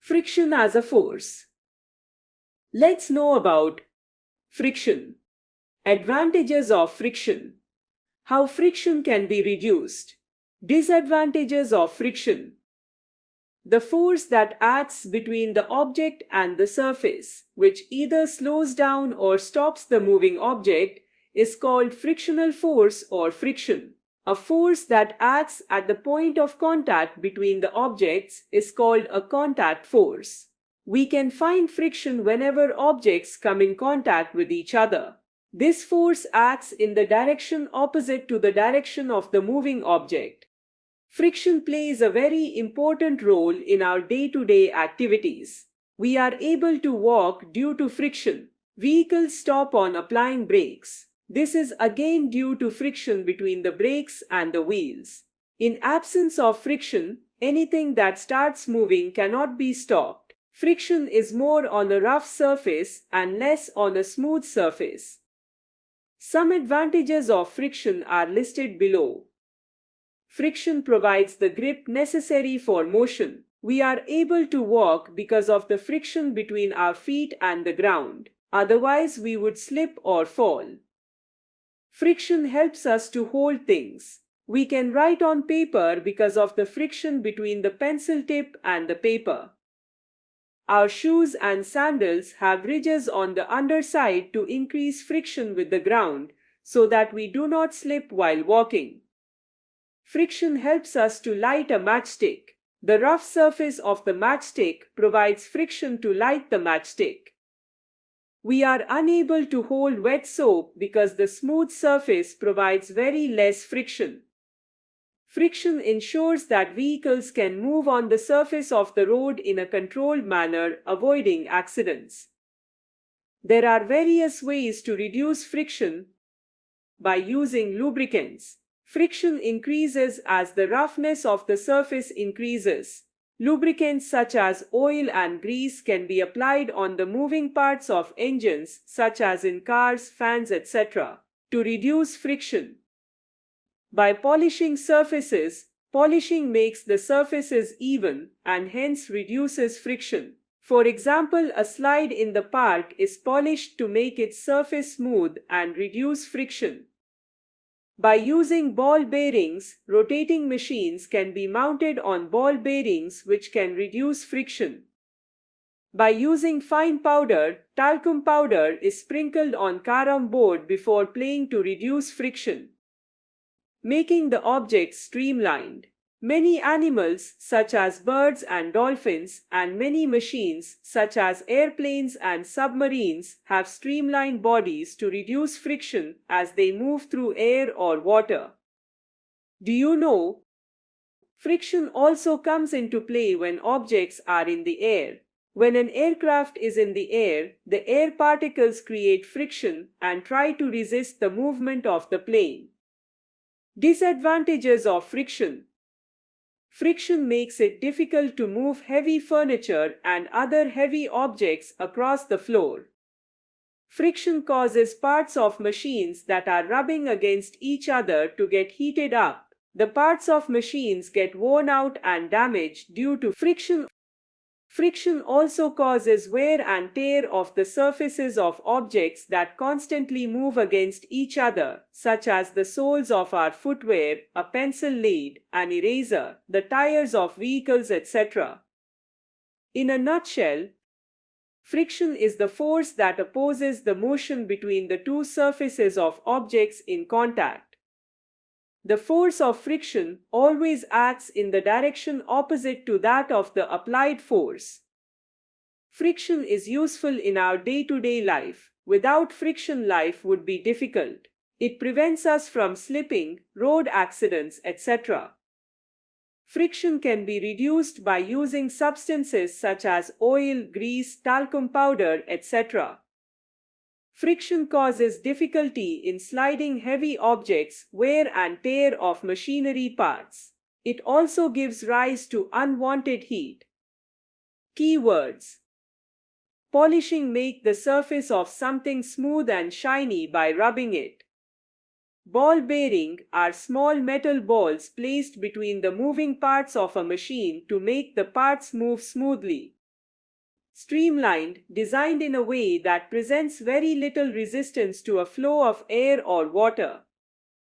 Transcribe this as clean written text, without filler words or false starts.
Friction as a force. Let's know about friction. Advantages of friction. How friction can be reduced. Disadvantages of friction. The force that acts between the object and the surface, which either slows down or stops the moving object, is called frictional force or friction. A force that acts at the point of contact between the objects is called a contact force. We can find friction whenever objects come in contact with each other. This force acts in the direction opposite to the direction of the moving object. Friction plays a very important role in our day-to-day activities. We are able to walk due to friction. Vehicles stop on applying brakes. This is again due to friction between the brakes and the wheels. In absence of friction, anything that starts moving cannot be stopped. Friction is more on a rough surface and less on a smooth surface. Some advantages of friction are listed below. Friction provides the grip necessary for motion. We are able to walk because of the friction between our feet and the ground. Otherwise, we would slip or fall. Friction helps us to hold things. We can write on paper because of the friction between the pencil tip and the paper. Our shoes and sandals have ridges on the underside to increase friction with the ground so that we do not slip while walking. Friction helps us to light a matchstick. The rough surface of the matchstick provides friction to light the matchstick. We are unable to hold wet soap because the smooth surface provides very less friction. Friction ensures that vehicles can move on the surface of the road in a controlled manner, avoiding accidents. There are various ways to reduce friction by using lubricants. Friction increases as the roughness of the surface increases. Lubricants such as oil and grease can be applied on the moving parts of engines, such as in cars, fans, etc., to reduce friction. By polishing surfaces, polishing makes the surfaces even and hence reduces friction. For example, a slide in the park is polished to make its surface smooth and reduce friction. By using ball bearings, rotating machines can be mounted on ball bearings which can reduce friction. By using fine powder, talcum powder is sprinkled on carom board before playing to reduce friction, making the objects streamlined. Many animals, such as birds and dolphins, and many machines, such as airplanes and submarines, have streamlined bodies to reduce friction as they move through air or water. Do you know? Friction also comes into play when objects are in the air. When an aircraft is in the air particles create friction and try to resist the movement of the plane. Disadvantages of friction. Friction makes it difficult to move heavy furniture and other heavy objects across the floor. Friction causes parts of machines that are rubbing against each other to get heated up. The parts of machines get worn out and damaged due to friction. Friction also causes wear and tear of the surfaces of objects that constantly move against each other, such as the soles of our footwear, a pencil lead, an eraser, the tires of vehicles, etc. In a nutshell, friction is the force that opposes the motion between the two surfaces of objects in contact. The force of friction always acts in the direction opposite to that of the applied force. Friction is useful in our day-to-day life. Without friction, life would be difficult. It prevents us from slipping, road accidents, etc. Friction can be reduced by using substances such as oil, grease, talcum powder, etc. Friction causes difficulty in sliding heavy objects, wear and tear of machinery parts. It also gives rise to unwanted heat. Keywords. Polishing: make the surface of something smooth and shiny by rubbing it. Ball bearing are small metal balls placed between the moving parts of a machine to make the parts move smoothly. streamlined, designed in a way that presents very little resistance to a flow of air or water.